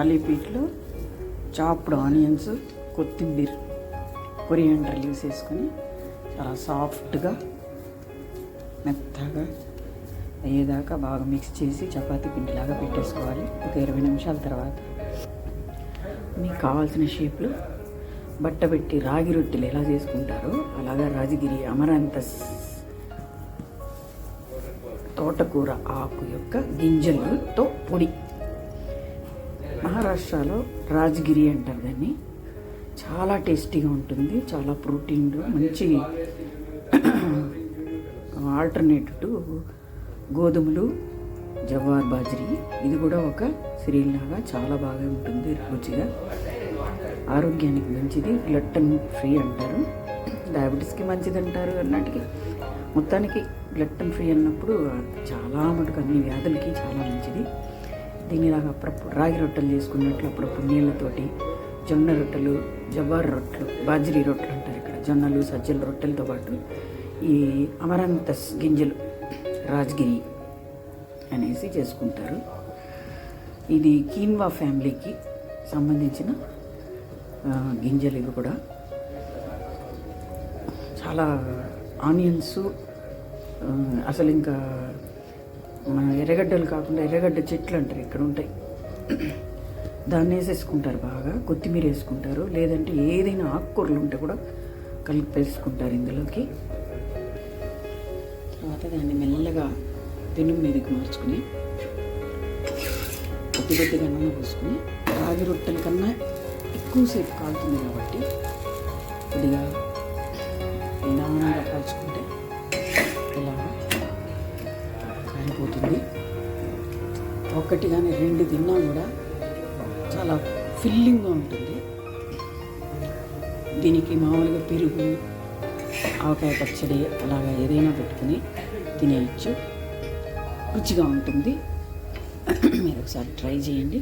తాలిపీట్లో chopped onions, కొత్తిమీర, coriander leaves వేసుకొని చాలా సాఫ్ట్గా మెత్తగా అయ్యేదాకా బాగా మిక్స్ చేసి చపాతీ పిండిలాగా పెట్టేసుకోవాలి. ఒక 20 నిమిషాల తర్వాత మీకు కావాల్సిన షేప్లో బట్టబెట్టి రాగి రొట్టెలు ఎలా చేసుకుంటారో అలాగా రాజగిరి అమరాంతస్ తోటకూర ఆకు యొక్క గింజలతో పొడి. మహారాష్ట్రలో రాజగిరి అంటారు దాన్ని. చాలా టేస్టీగా ఉంటుంది, చాలా ప్రోటీన్లు, మంచి ఆల్టర్నేటివ్ టు గోధుమలు, జవార్ బాజ్రీ. ఇది కూడా ఒక సిరియల్ లాగా చాలా బాగా ఉంటుంది, రుచిగా, ఆరోగ్యానికి మంచిది, గ్లట్టన్ ఫ్రీ అంటారు, డయాబెటీస్కి మంచిది అంటారు. అన్నట్టుకి మొత్తానికి గ్లట్టన్ ఫ్రీ అన్నప్పుడు చాలా మటుకు అన్ని వ్యాధులకి చాలా మంచిది. దీనిలాగా అప్పుడప్పుడు రాగి రొట్టెలు చేసుకున్నట్లు అప్పుడప్పుడు నీళ్ళతోటి, జొన్న రొట్టెలు, జవార్ రొట్టెలు, బాజ్రీ రొట్టెలు అంటారు ఇక్కడ, జొన్నలు సజ్జల రొట్టెలతో పాటు ఈ అమరంతస్ గింజలు, రాజగిరి అనేసి చేసుకుంటారు. ఇది కీన్వా ఫ్యామిలీకి సంబంధించిన గింజలు. ఇవి కూడా చాలా ఆనియన్స్, అసలు ఇంకా మన ఎర్రగడ్డలు కాకుండా ఎర్రగడ్డ చెట్లు అంటారు ఇక్కడ ఉంటాయి, దాన్ని వేసేసుకుంటారు బాగా. కొత్తిమీర వేసుకుంటారు, లేదంటే ఏదైనా ఆకుకూరలు ఉంటే కూడా కలిపేసుకుంటారు ఇందులోకి. తర్వాత దాన్ని మెల్లగా పెను మీదకి మార్చుకుని కొద్ది కొద్దిగా నూనె పోసుకుని, రాగి రొట్టెల కన్నా ఎక్కువసేపు కాలుతుంది కాబట్టి కొద్దిగా నిదానంగా కాల్చుకుంటే ఇలా కాలిపోతుంది. ఒకటి కానీ 2 తిన్నా కూడా చాలా ఫిల్లింగ్గా ఉంటుంది. దీనికి మామూలుగా పెరుగు, ఆవకాయ పచ్చడి అలాగా ఏదైనా పెట్టుకుని తినేయచ్చు, రుచిగా ఉంటుంది. మీరు ఒకసారి ట్రై చేయండి.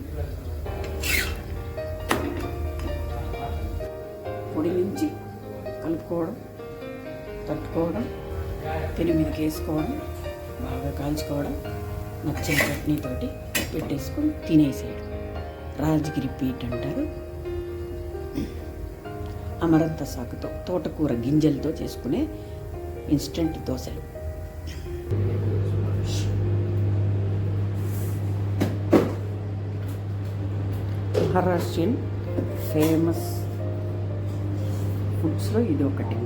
పొడి నుంచి కలుపుకోవడం, తట్టుకోవడం, పెను మీదకి వేసుకోవడం, బాగా కాల్చుకోవడం, నచ్చిన చట్నీతోటి పెట్టేసుకొని తినేసేయడం. రాజగిరి పీట్ అంటారు. అమరంత సాకుతో, తోటకూర గింజలతో చేసుకునే ఇన్స్టెంట్ దోశలు. మహారాష్ట్రియన్ ఫేమస్ ఫుడ్స్లో ఇది ఒకటి.